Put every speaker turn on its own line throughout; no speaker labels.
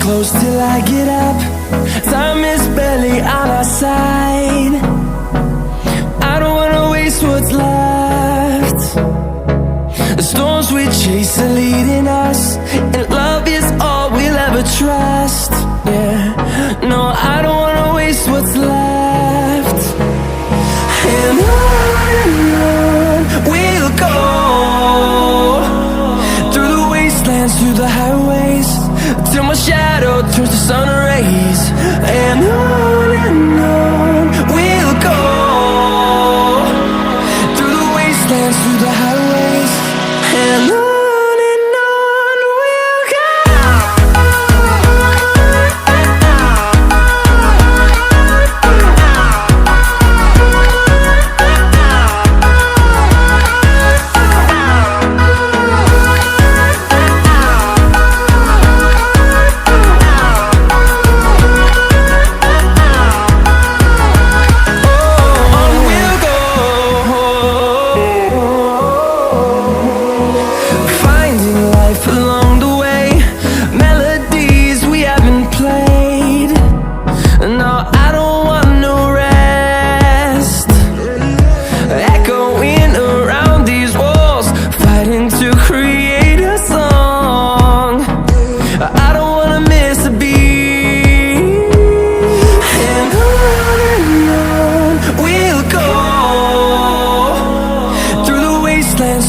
close till I get up. Time is barely on our side. I don't wanna waste what's left. The storms we chase are leading us, and love is all we'll ever trust. Yeah, no, I don't wanna waste what's left. And on we'll go, through the wastelands, through the highways, till my shadow turns to sun rays. And on we'll go, through the wastelands, through the highways, and on we'll go.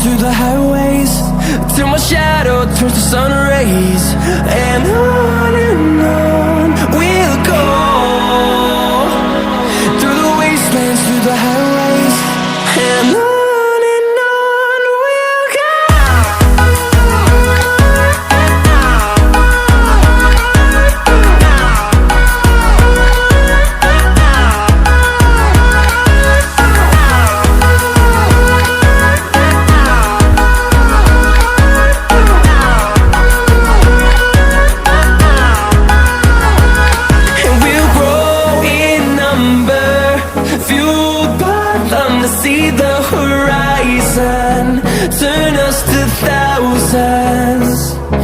Through the highways, till my shadow turns to sun rays. And on